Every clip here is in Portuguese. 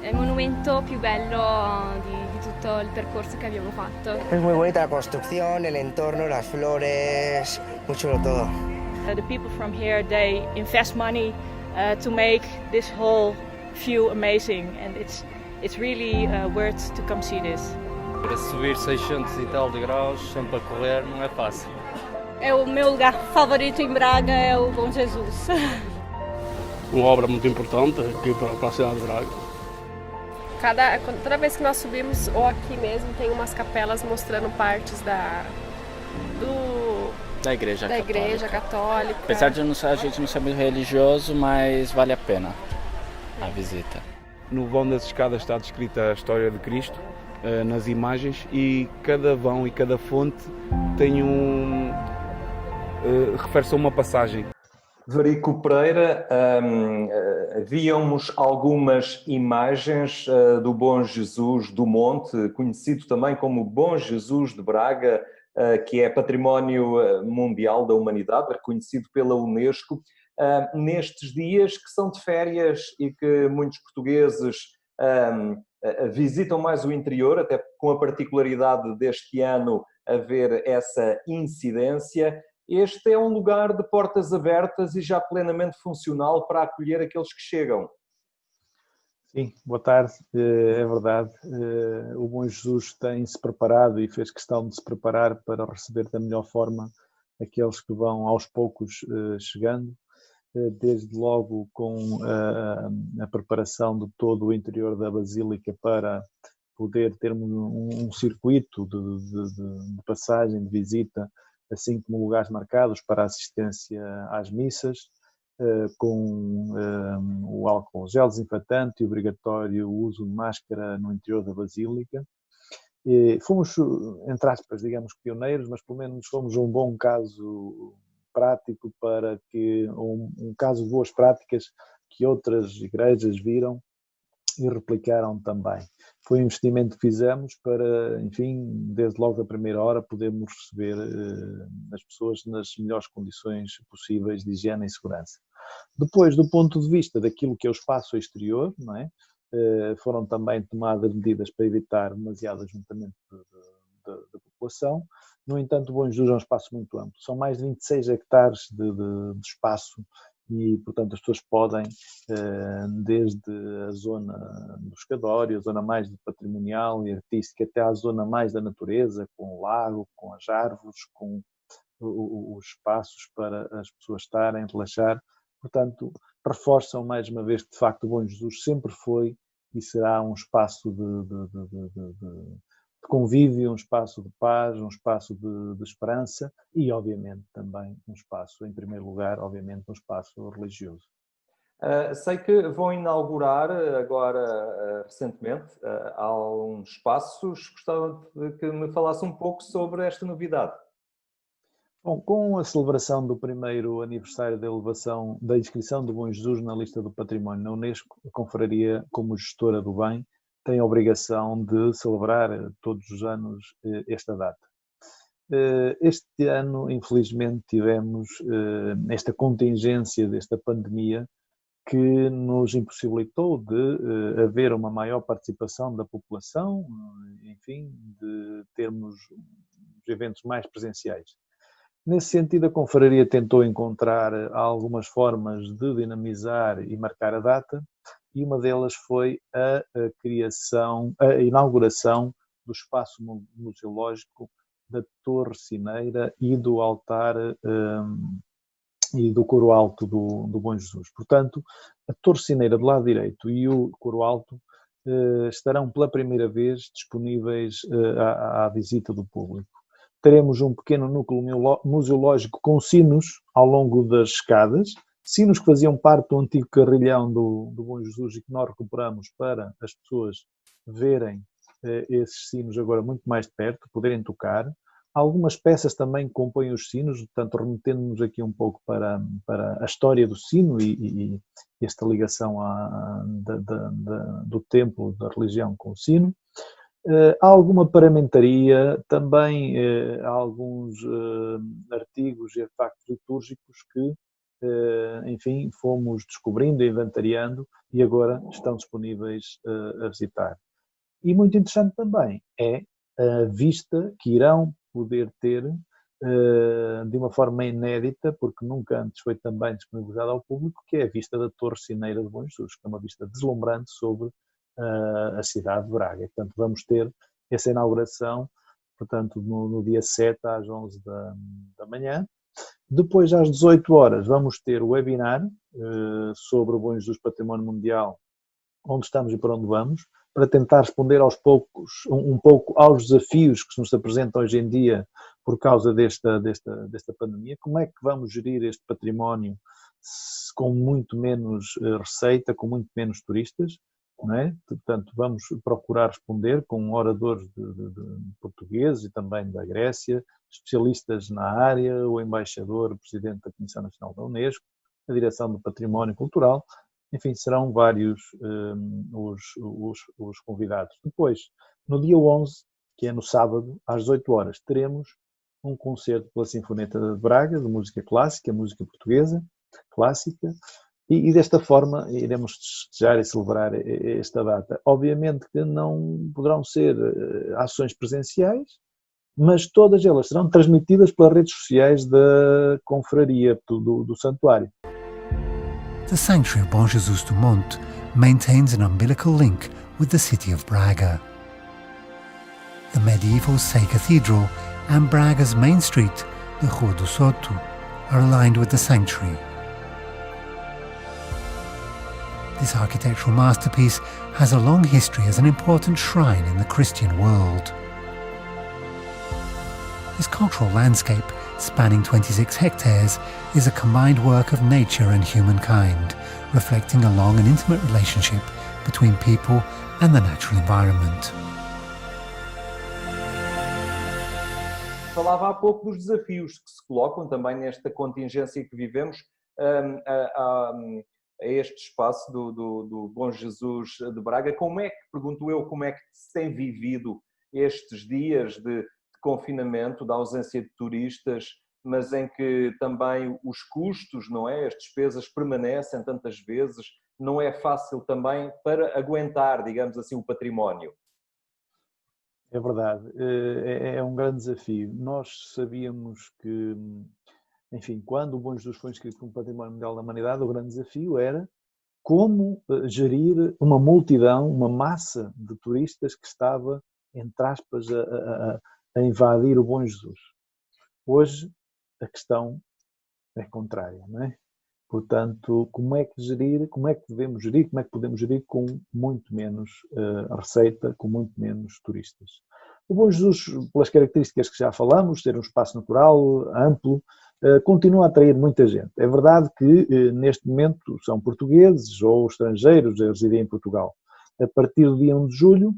È il monumento più bello di tutto il percorso che abbiamo fatto. Es muy bonita la construcción, el entorno, las flores, muy chulo todo. The people from here, they invest money to make this whole view amazing, and it's really worth to come see this. Para subir 600 e tal de graus, sempre a correr, não é fácil. É o meu lugar favorito em Braga, é o Bom Jesus. Uma obra muito importante aqui para a cidade de Braga. Toda vez que nós subimos, ou aqui mesmo, tem umas capelas mostrando partes da igreja católica. Apesar de a gente não ser muito religioso, mas vale a pena a visita. No vão das escadas está descrita a história de Cristo, nas imagens, e cada vão e cada fonte tem refere-se a uma passagem. Verico Pereira, víamos algumas imagens do Bom Jesus do Monte, conhecido também como Bom Jesus de Braga, que é Património Mundial da Humanidade, reconhecido pela Unesco, nestes dias que são de férias e que muitos portugueses visitam mais o interior, até com a particularidade deste ano haver essa incidência. Este é um lugar de portas abertas e já plenamente funcional para acolher aqueles que chegam. Sim, boa tarde, é verdade. O Bom Jesus tem-se preparado e fez questão de se preparar para receber da melhor forma aqueles que vão aos poucos chegando, desde logo com a preparação de todo o interior da Basílica para poder ter um circuito de passagem, de visita, assim como lugares marcados para a assistência às missas, com o álcool gel desinfetante e obrigatório uso de máscara no interior da Basílica. Fomos, entre aspas, digamos, pioneiros, mas pelo menos fomos um bom caso prático para que, um caso de boas práticas que outras igrejas viram e replicaram também. Foi um investimento que fizemos para, enfim, desde logo da primeira hora, podermos receber as pessoas nas melhores condições possíveis de higiene e segurança. Depois, do ponto de vista daquilo que é o espaço exterior, não é? Foram também tomadas medidas para evitar demasiado ajuntamento da população. No entanto, o Bom Jesus é um espaço muito amplo. São mais de 26 hectares de espaço e, portanto, as pessoas podem, desde a zona do escadório, a zona mais patrimonial e artística, até à zona mais da natureza, com o lago, com as árvores, com os espaços para as pessoas estarem, relaxar. Portanto, reforçam mais uma vez que, de facto, o Bom Jesus sempre foi e será um espaço de convívio, um espaço de paz, um espaço de esperança e, obviamente, também um espaço, em primeiro lugar, obviamente, um espaço religioso. Sei que vão inaugurar agora, recentemente, alguns espaços. Gostava de que me falasse um pouco sobre esta novidade. Bom, com a celebração do primeiro aniversário da inscrição do Bom Jesus na lista do património na Unesco, a Confraria, como gestora do bem, tem a obrigação de celebrar todos os anos esta data. Este ano, infelizmente, tivemos esta contingência desta pandemia que nos impossibilitou de haver uma maior participação da população, enfim, de termos os eventos mais presenciais. Nesse sentido, a Confraria tentou encontrar algumas formas de dinamizar e marcar a data, e uma delas foi a inauguração do espaço museológico da Torre Cineira e do altar e do coro alto do Bom Jesus. Portanto, a Torre Cineira do lado direito e o coro alto estarão pela primeira vez disponíveis à visita do público. teremos um pequeno núcleo museológico com sinos ao longo das escadas, sinos que faziam parte do antigo carrilhão do Bom Jesus e que nós recuperamos para as pessoas verem esses sinos agora muito mais de perto, poderem tocar. Algumas peças também compõem os sinos, portanto, remetendo-nos aqui um pouco para a história do sino e esta ligação do templo, da religião com o sino. Há alguma paramentaria, também há alguns artigos e artefactos litúrgicos que, enfim, fomos descobrindo e inventariando e agora estão disponíveis a visitar. E muito interessante também é a vista que irão poder ter de uma forma inédita, porque nunca antes foi também disponibilizada ao público, que é a vista da Torre Sineira de Bom Jesus, que é uma vista deslumbrante sobre a cidade de Braga. Portanto, vamos ter essa inauguração, portanto, no dia 7 às 11 da manhã. Depois, às 18 horas, vamos ter o webinar sobre o Bom Jesus Património Mundial, onde estamos e para onde vamos, para tentar responder aos poucos, um pouco aos desafios que nos apresentam hoje em dia por causa desta pandemia. Como é que vamos gerir este património com muito menos receita, com muito menos turistas? Não é? Portanto, vamos procurar responder com oradores de portugueses e também da Grécia, especialistas na área, o embaixador, o presidente da Comissão Nacional da Unesco, a Direção do Património Cultural. Enfim, serão vários os convidados. Depois, no dia 11, que é no sábado, às 18 horas, teremos um concerto pela Sinfonieta de Braga, de música clássica, música portuguesa, clássica, e desta forma iremos festejar e celebrar esta data. Obviamente que não poderão ser ações presenciais, mas todas elas serão transmitidas pelas redes sociais da confraria do santuário. The Sanctuary of Bom Jesus do Monte maintains an umbilical link with the city of Braga. The medieval Sé Cathedral and Braga's main street, the Rua do Soto, are aligned with the sanctuary. This architectural masterpiece has a long history as an important shrine in the Christian world. This cultural landscape, spanning 26 hectares, is a combined work of nature and humankind, reflecting a long and intimate relationship between people and the natural environment. Falava há pouco dos desafios que se colocam também nesta contingência que vivemos a este espaço do Bom Jesus de Braga. Pergunto eu, como é que se tem vivido estes dias de confinamento, da ausência de turistas, mas em que também os custos, não é? As despesas permanecem tantas vezes, não é fácil também para aguentar, digamos assim, o património. É verdade, é um grande desafio. Nós sabíamos que, enfim, quando o Bom Jesus foi inscrito como Património Mundial da Humanidade, o grande desafio era como gerir uma multidão, uma massa de turistas que estava, entre aspas, a invadir o Bom Jesus. Hoje a questão é contrária, não é? Portanto, como é que devemos gerir, como é que podemos gerir com muito menos receita, com muito menos turistas? O Bom Jesus, pelas características que já falamos, ter um espaço natural, amplo, continua a atrair muita gente. É verdade que neste momento são portugueses ou estrangeiros a residir em Portugal. A partir do dia 1 de julho,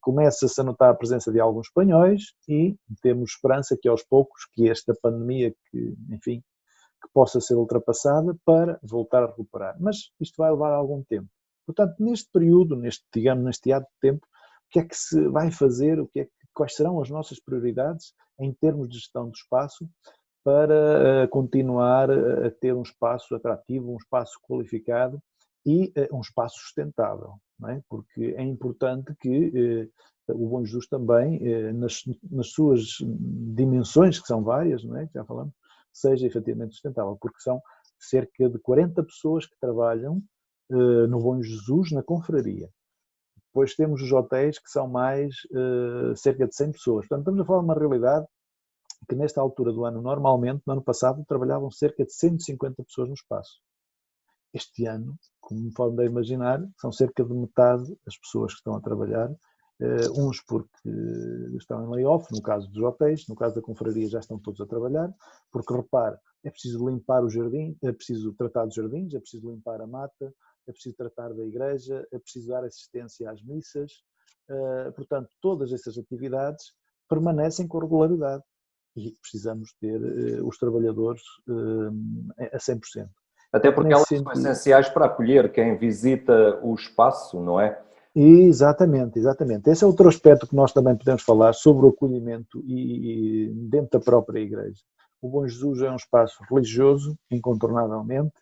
começa-se a notar a presença de alguns espanhóis e temos esperança que aos poucos, que esta pandemia, que possa ser ultrapassada para voltar a recuperar. Mas isto vai levar algum tempo. Portanto, neste período, neste ato de tempo, o que é que se vai fazer, quais serão as nossas prioridades em termos de gestão do espaço para continuar a ter um espaço atrativo, um espaço qualificado e um espaço sustentável, não é? Porque é importante que o Bom Jesus também, nas suas dimensões, que são várias, não é? Já falamos, seja efetivamente sustentável, porque são cerca de 40 pessoas que trabalham no Bom Jesus, na confraria. Depois temos os hotéis, que são mais cerca de 100 pessoas. Portanto, estamos a falar de uma realidade que nesta altura do ano, normalmente, no ano passado, trabalhavam cerca de 150 pessoas no espaço. Este ano, como podem imaginar, são cerca de metade das pessoas que estão a trabalhar uns porque estão em layoff, no caso dos hotéis, no caso da confraria já estão todos a trabalhar, porque repare, é preciso limpar o jardim, é preciso tratar dos jardins, é preciso limpar a mata, é preciso tratar da igreja, é preciso dar assistência às missas, portanto todas essas atividades permanecem com regularidade e precisamos ter os trabalhadores a 100%. Até porque elas são essenciais para acolher quem visita o espaço, não é? Exatamente, exatamente. Esse é outro aspecto que nós também podemos falar sobre o acolhimento e dentro da própria igreja. O Bom Jesus é um espaço religioso, incontornavelmente,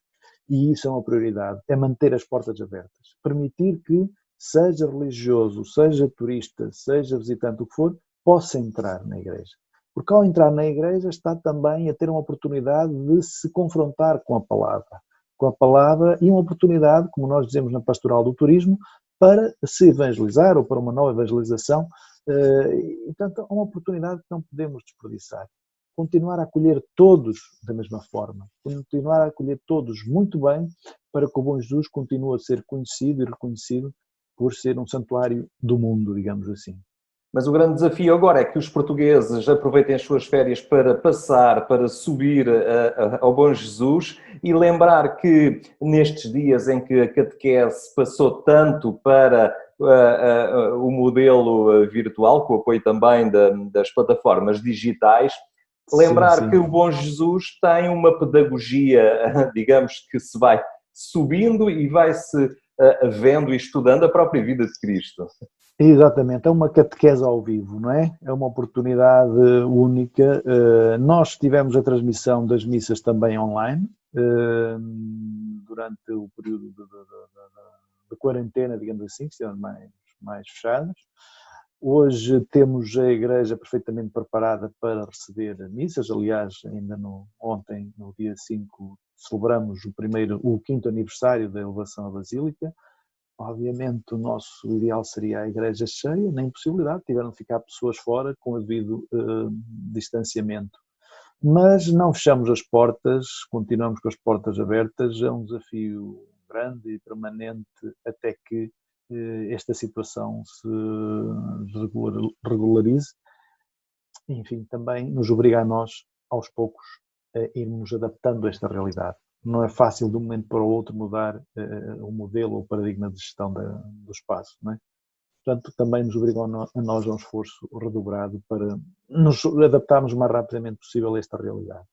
e isso é uma prioridade, é manter as portas abertas. Permitir que, seja religioso, seja turista, seja visitante, o que for, possa entrar na igreja. Porque ao entrar na igreja está também a ter uma oportunidade de se confrontar com a palavra e uma oportunidade, como nós dizemos na pastoral do turismo, para se evangelizar ou para uma nova evangelização. Portanto, é uma oportunidade que não podemos desperdiçar. Continuar a acolher todos da mesma forma, continuar a acolher todos muito bem, para que o Bom Jesus continue a ser conhecido e reconhecido por ser um santuário do mundo, digamos assim. Mas o grande desafio agora é que os portugueses aproveitem as suas férias para passar, para subir ao Bom Jesus e lembrar que nestes dias em que a catequese passou tanto para o modelo virtual, com o apoio também das plataformas digitais, lembrar que o Bom Jesus tem uma pedagogia, digamos, que se vai subindo e vai-se vendo e estudando a própria vida de Cristo. Exatamente, é uma catequese ao vivo, não é? É uma oportunidade única. Nós tivemos a transmissão das missas também online, durante o período de quarentena, digamos assim, que estivemos mais fechados. Hoje temos a igreja perfeitamente preparada para receber missas. Aliás, ainda ontem, no dia 5, celebramos o 5º aniversário da elevação à Basílica. Obviamente o nosso ideal seria a igreja cheia, na impossibilidade, tiveram de ficar pessoas fora com o devido distanciamento. Mas não fechamos as portas, continuamos com as portas abertas, é um desafio grande e permanente até que esta situação se regularize. Enfim, também nos obriga a nós, aos poucos, a irmos adaptando a esta realidade. Não é fácil de um momento para o outro mudar o modelo ou o paradigma de gestão do espaço, não é? Portanto, também nos obrigam a nós a um esforço redobrado para nos adaptarmos o mais rapidamente possível a esta realidade.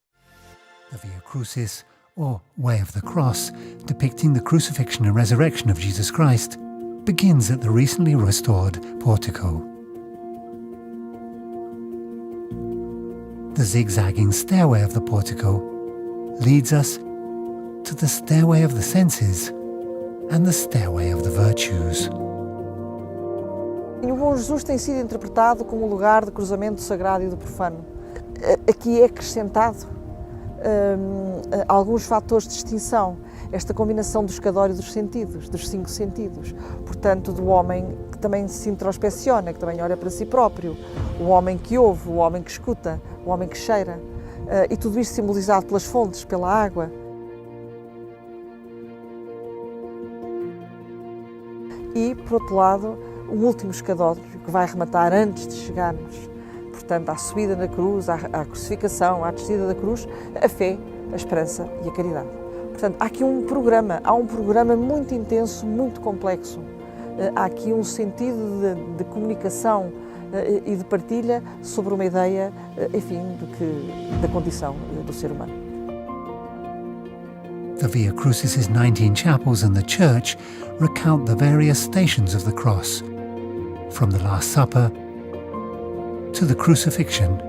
The Via Crucis, or Way of the Cross, depicting the crucifixion and resurrection of Jesus Christ, begins at the recently restored portico. The zigzagging stairway of the portico leads us to the stairway of the senses and the stairway of the virtues. E o Bom Jesus tem sido interpretado como um lugar de cruzamento do sagrado e do profano. Aqui é acrescentado alguns fatores de distinção, esta combinação do escadório dos sentidos, dos 5 sentidos, portanto do homem que também se introspeciona, que também olha para si próprio, o homem que ouve, o homem que escuta, o homem que cheira, e tudo isto simbolizado pelas fontes, pela água. E, por outro lado, um último escadório que vai rematar antes de chegarmos, portanto, à subida na cruz, à crucificação, à descida da cruz, a fé, a esperança e a caridade. Portanto, há aqui um programa muito intenso, muito complexo. Há aqui um sentido de comunicação e de partilha sobre uma ideia, enfim, da condição do ser humano. The Via Crucis' 19 chapels and the church recount the various stations of the cross, from the Last Supper to the crucifixion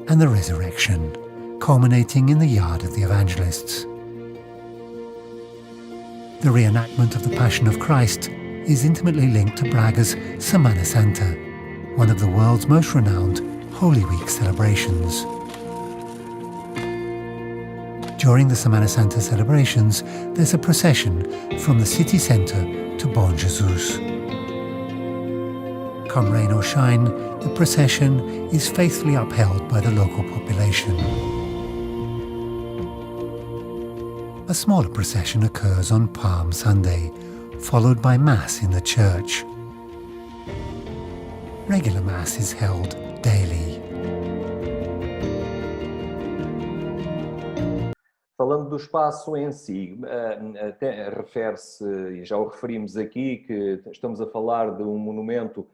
and the resurrection, culminating in the yard of the evangelists. The reenactment of the Passion of Christ is intimately linked to Braga's Semana Santa, one of the world's most renowned Holy Week celebrations. During the Semana Santa celebrations, there's a procession from the city centre to Bom Jesus. Come rain or shine, the procession is faithfully upheld by the local population. A smaller procession occurs on Palm Sunday, followed by Mass in the church. Regular Mass is held daily. Falando do espaço em si, refere-se, e já o referimos aqui, que estamos a falar de um monumento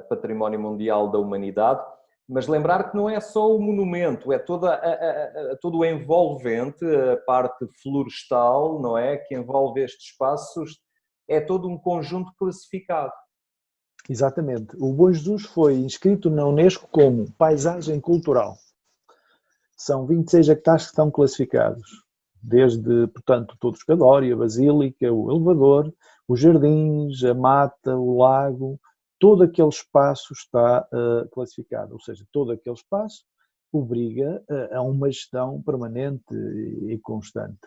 Património Mundial da Humanidade, mas lembrar que não é só o monumento, é todo o envolvente, a parte florestal, não é? Que envolve estes espaços, é todo um conjunto classificado. Exatamente. O Bom Jesus foi inscrito na Unesco como paisagem cultural. São 26 hectares que estão classificados. Desde, portanto, todo o escadório, a basílica, o elevador, os jardins, a mata, o lago, todo aquele espaço está classificado. Ou seja, todo aquele espaço obriga a uma gestão permanente e constante.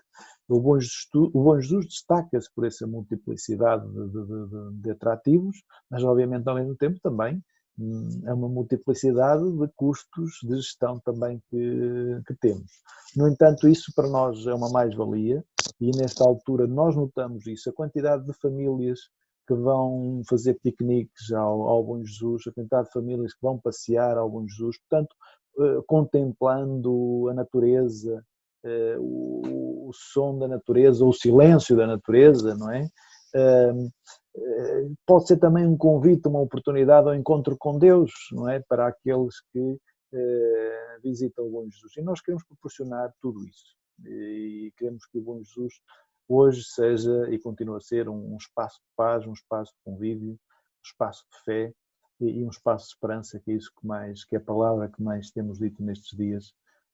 O Bom Jesus destaca-se por essa multiplicidade de atrativos, mas obviamente ao mesmo tempo também é uma multiplicidade de custos de gestão também que temos. No entanto, isso para nós é uma mais-valia e nesta altura nós notamos isso, a quantidade de famílias que vão fazer piqueniques ao Bom Jesus, a quantidade de famílias que vão passear ao Bom Jesus, portanto, contemplando a natureza, o som da natureza, o silêncio da natureza, não é? Pode ser também um convite, uma oportunidade ao encontro com Deus, não é? Para aqueles que visitam o Bom Jesus. E nós queremos proporcionar tudo isso. E queremos que o Bom Jesus hoje seja e continue a ser um espaço de paz, um espaço de convívio, um espaço de fé e um espaço de esperança, que é isso que é a palavra que mais temos dito nestes dias,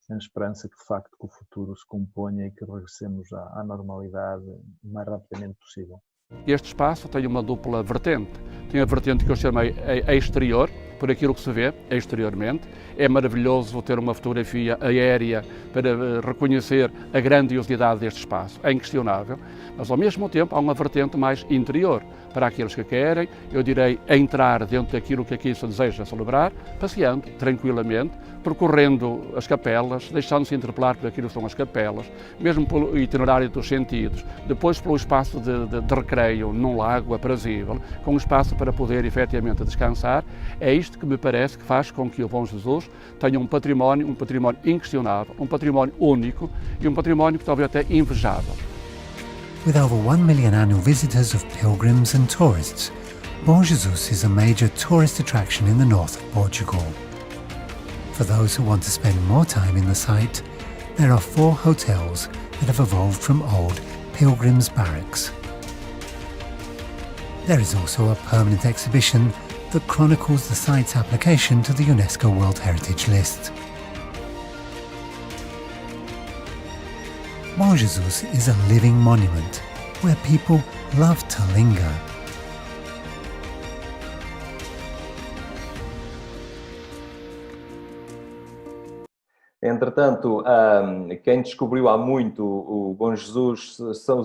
a esperança que de facto que o futuro se componha e que regressemos à normalidade o mais rapidamente possível. Este espaço tem uma dupla vertente. Tem a vertente que eu chamei exterior, por aquilo que se vê exteriormente. É maravilhoso ter uma fotografia aérea para reconhecer a grandiosidade deste espaço, é inquestionável. Mas ao mesmo tempo há uma vertente mais interior, para aqueles que querem, eu direi, entrar dentro daquilo que aqui se deseja celebrar, passeando tranquilamente, percorrendo as capelas, deixando-se interpelar por aquilo que são as capelas, mesmo pelo itinerário dos sentidos, depois pelo espaço de recreio num lago aprazível, com um espaço para poder efetivamente descansar. É isto que me parece que faz com que o Bom Jesus tenha um património inquestionável, um património único e um património que talvez até invejável. With over 1 million annual visitors of pilgrims and tourists, Bom Jesus is a major tourist attraction in the north of Portugal. For those who want to spend more time in the site, there are 4 hotels that have evolved from old pilgrims' barracks. There is also a permanent exhibition that chronicles the site's application to the UNESCO World Heritage List. Bom Jesus is a living monument where people love to linger. Entretanto, quem descobriu há muito o Bom Jesus são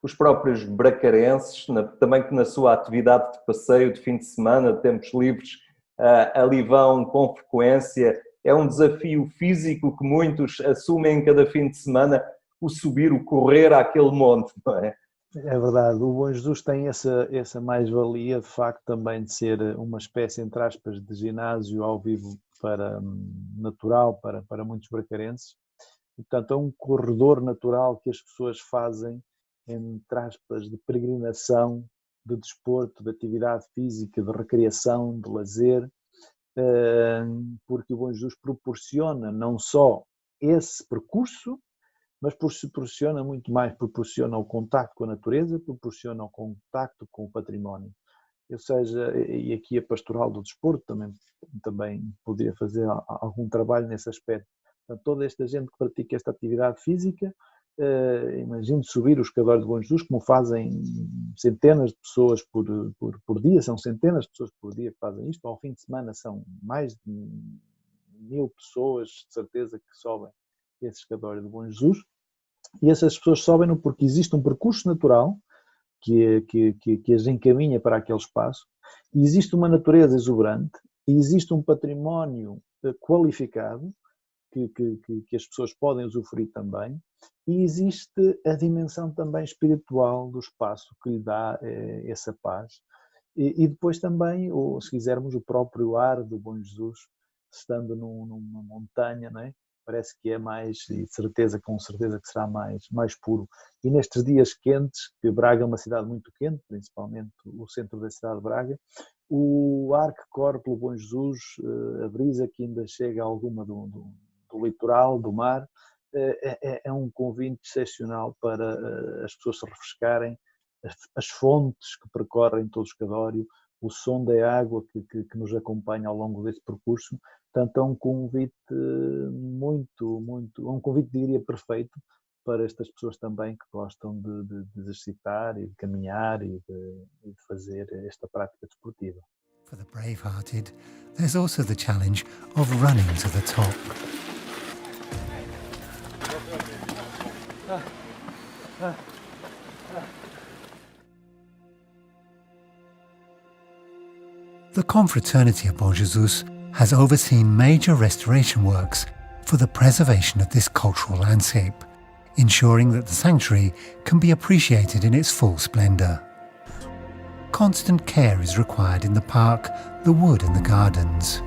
os próprios bracarenses, também que na sua atividade de passeio, de fim de semana, de tempos livres, ali vão com frequência. É um desafio físico que muitos assumem em cada fim de semana, o subir, o correr àquele monte, não é? É verdade, o Bom Jesus tem essa mais-valia, de facto, também de ser uma espécie, entre aspas, de ginásio ao vivo natural para muitos bracarenses. Portanto, é um corredor natural que as pessoas fazem, entre aspas, de peregrinação, de desporto, de atividade física, de recreação, de lazer, porque o Bom Jesus proporciona não só esse percurso, mas proporciona muito mais, proporciona o contacto com a natureza, proporciona o contacto com o património. Ou seja, e aqui a Pastoral do Desporto também poderia fazer algum trabalho nesse aspecto. Portanto, toda esta gente que pratica esta atividade física, imagine subir o escadório de Bom Jesus, como fazem centenas de pessoas por dia, são centenas de pessoas por dia que fazem isto. Ao fim de semana são mais de 1000 pessoas, de certeza, que sobem esse escadório de Bom Jesus. E essas pessoas sobem-no porque existe um percurso natural que as encaminha para aquele espaço, e existe uma natureza exuberante, e existe um património qualificado que as pessoas podem usufruir também, E existe a dimensão também espiritual do espaço que lhe dá essa paz. E depois também, ou, se quisermos, o próprio ar do Bom Jesus, estando numa montanha, não é? Parece que é mais, e com certeza que será mais puro. E nestes dias quentes, que Braga é uma cidade muito quente, principalmente o centro da cidade de Braga, o ar que corre pelo Bom Jesus, a brisa que ainda chega a alguma do litoral, do mar, é um convite excepcional para as pessoas se refrescarem, as fontes que percorrem todo o escadório, o som da água que nos acompanha ao longo desse percurso. Portanto, é um convite um convite, diria, perfeito para estas pessoas também que gostam de exercitar e de caminhar e de fazer esta prática desportiva. For the brave-hearted, there's also the challenge of running to the top. The Confraternity of Bom Jesus has overseen major restoration works for the preservation of this cultural landscape, ensuring that the sanctuary can be appreciated in its full splendour. Constant care is required in the park, the wood and the gardens.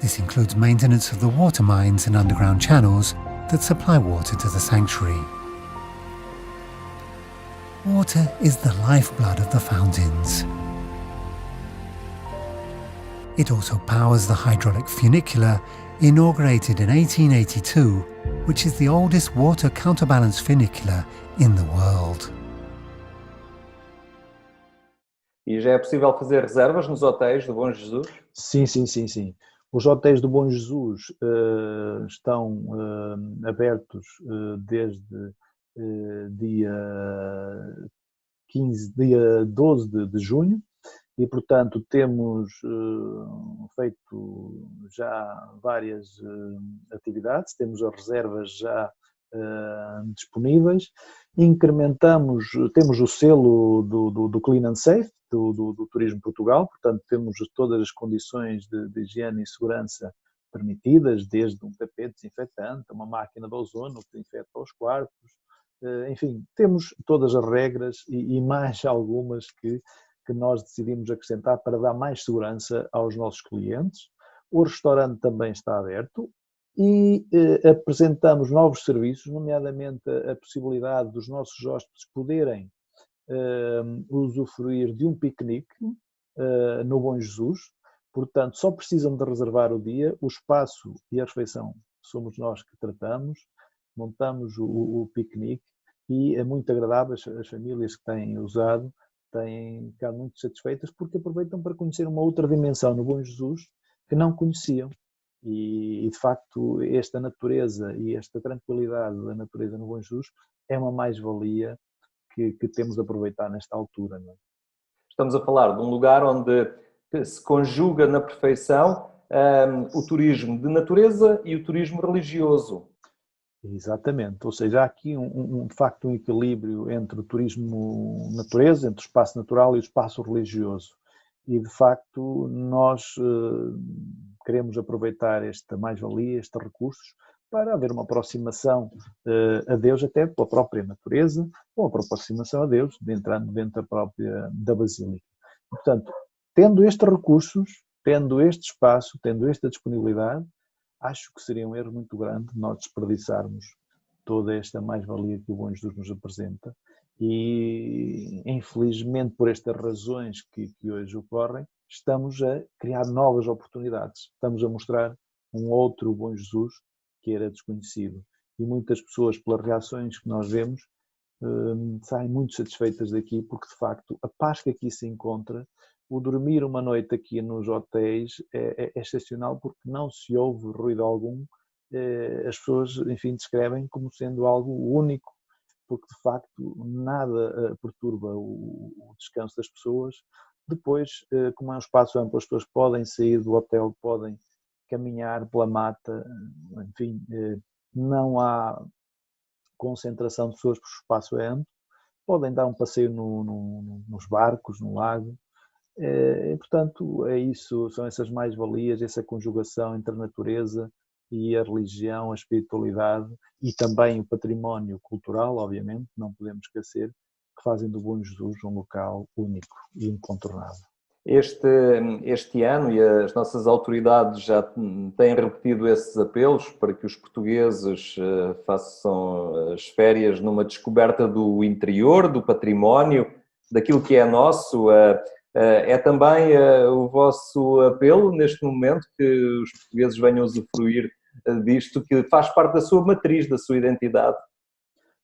This includes maintenance of the water mines and underground channels that supply water to the sanctuary. Water is the lifeblood of the fountains. It also powers the hydraulic funicular, inaugurated in 1882, which is the oldest water counterbalance funicular in the world. E já é possível fazer reservas nos hotéis do Bom Jesus? Sim. Os hotéis do Bom Jesus estão abertos desde dia 12 de junho e, portanto, temos feito já várias atividades, temos as reservas já disponíveis, temos o selo do Clean and Safe, do Turismo Portugal, portanto temos todas as condições de higiene e segurança permitidas, desde um tapete desinfetante, uma máquina de ozono que desinfeta os quartos, enfim, temos todas as regras e mais algumas que nós decidimos acrescentar para dar mais segurança aos nossos clientes. O restaurante também está aberto e apresentamos novos serviços, nomeadamente a possibilidade dos nossos hóspedes poderem usufruir de um piquenique no Bom Jesus. Portanto, só precisam de reservar o dia, o espaço e a refeição somos nós que tratamos, montamos o piquenique e é muito agradável. As famílias que têm usado têm ficado muito satisfeitas porque aproveitam para conhecer uma outra dimensão no Bom Jesus que não conheciam. E de facto, esta natureza e esta tranquilidade da natureza no Bom Jesus é uma mais-valia que temos de aproveitar nesta altura. Não é? Estamos a falar de um lugar onde se conjuga na perfeição o turismo de natureza e o turismo religioso. Exatamente, ou seja, há aqui de facto um equilíbrio entre o turismo natureza, entre o espaço natural e o espaço religioso. E de facto nós queremos aproveitar esta mais-valia, estes recursos, para haver uma aproximação a Deus até pela própria natureza, ou uma aproximação a Deus entrando dentro da Basílica. Portanto, tendo estes recursos, tendo este espaço, tendo esta disponibilidade, acho que seria um erro muito grande nós desperdiçarmos toda esta mais-valia que o Bom Jesus nos apresenta e, infelizmente, por estas razões que hoje ocorrem, estamos a criar novas oportunidades. Estamos a mostrar um outro Bom Jesus que era desconhecido. E muitas pessoas, pelas reações que nós vemos, saem muito satisfeitas daqui porque, de facto, a paz que aqui se encontra, o dormir uma noite aqui nos hotéis é excepcional porque não se ouve ruído algum. As pessoas, enfim, descrevem como sendo algo único, porque de facto nada perturba o descanso das pessoas. Depois, como é um espaço amplo, as pessoas podem sair do hotel, podem caminhar pela mata, enfim, não há concentração de pessoas porque o espaço é amplo. Podem dar um passeio nos barcos, no lago. E, portanto, é isso, são essas mais-valias, essa conjugação entre a natureza e a religião, a espiritualidade e também o património cultural, obviamente, não podemos esquecer, que fazem do Bom Jesus um local único e incontornável. Este ano, e as nossas autoridades já têm repetido esses apelos para que os portugueses façam as férias numa descoberta do interior, do património, daquilo que é nosso. É também o vosso apelo neste momento que os portugueses venham usufruir disto, que faz parte da sua matriz, da sua identidade?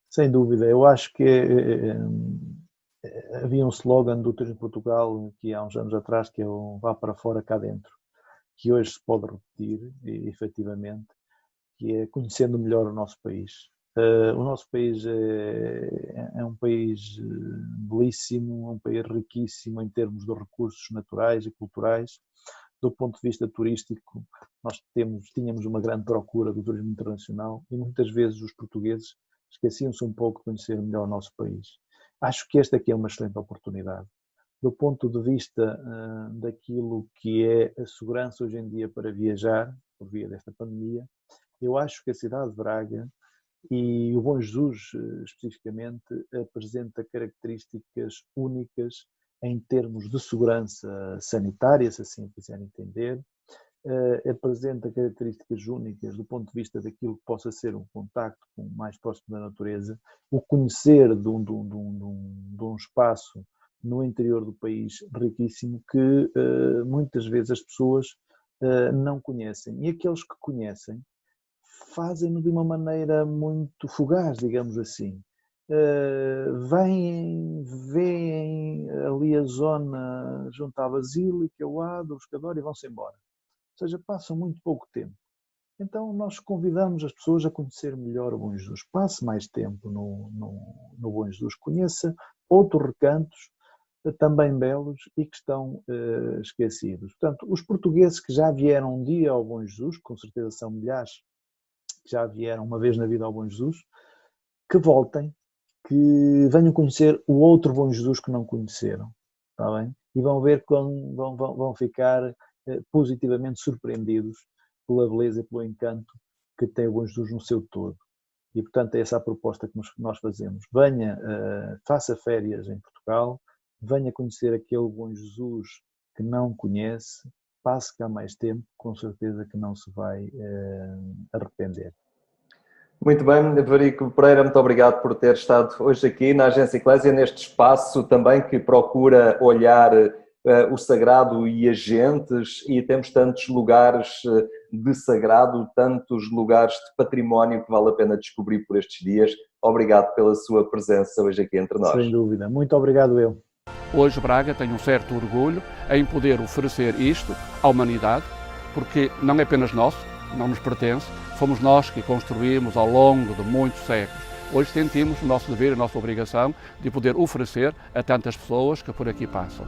Sem dúvida, eu acho que havia um slogan do Turismo de Portugal que há uns anos atrás, que é o vá para fora cá dentro, que hoje se pode repetir, efetivamente, que é conhecendo melhor o nosso país. O nosso país é um país belíssimo, um país riquíssimo em termos de recursos naturais e culturais. Do ponto de vista turístico, nós tínhamos uma grande procura do turismo internacional e muitas vezes os portugueses esqueciam-se um pouco de conhecer melhor o nosso país. Acho que esta aqui é uma excelente oportunidade. Do ponto de vista daquilo que é a segurança hoje em dia para viajar, por via desta pandemia, eu acho que a cidade de Braga e o Bom Jesus, especificamente, apresenta características únicas em termos de segurança sanitária, se assim quiserem entender, apresenta características únicas do ponto de vista daquilo que possa ser um contacto mais próximo da natureza, o conhecer de um espaço no interior do país riquíssimo que muitas vezes as pessoas não conhecem. E aqueles que conhecem fazem-no de uma maneira muito fugaz, digamos assim. Vêm, veem ali a zona junto à Basílica, o Adro, o Escador e vão-se embora. Ou seja, passam muito pouco tempo. Então nós convidamos as pessoas a conhecer melhor o Bom Jesus. Passe mais tempo no Bom Jesus, conheça outros recantos também belos e que estão esquecidos. Portanto, os portugueses que já vieram um dia ao Bom Jesus, com certeza são milhares que já vieram uma vez na vida ao Bom Jesus, que voltem, que venham conhecer o outro Bom Jesus que não conheceram, está bem? E vão ver que vão ficar positivamente surpreendidos pela beleza e pelo encanto que tem o Bom Jesus no seu todo. E, portanto, é essa a proposta que nós fazemos. Venha, faça férias em Portugal, venha conhecer aquele Bom Jesus que não conhece, passe cá mais tempo, com certeza que não se vai arrepender. Muito bem, Evarico Pereira, muito obrigado por ter estado hoje aqui na Agência Eclésia, neste espaço também que procura olhar o sagrado e as gentes, e temos tantos lugares de sagrado, tantos lugares de património que vale a pena descobrir por estes dias. Obrigado pela sua presença hoje aqui entre nós. Sem dúvida, muito obrigado eu. Hoje Braga tem um certo orgulho em poder oferecer isto à humanidade, porque não é apenas nosso, não nos pertence, fomos nós que construímos ao longo de muitos séculos. Hoje sentimos o nosso dever, a nossa obrigação de poder oferecer a tantas pessoas que por aqui passam.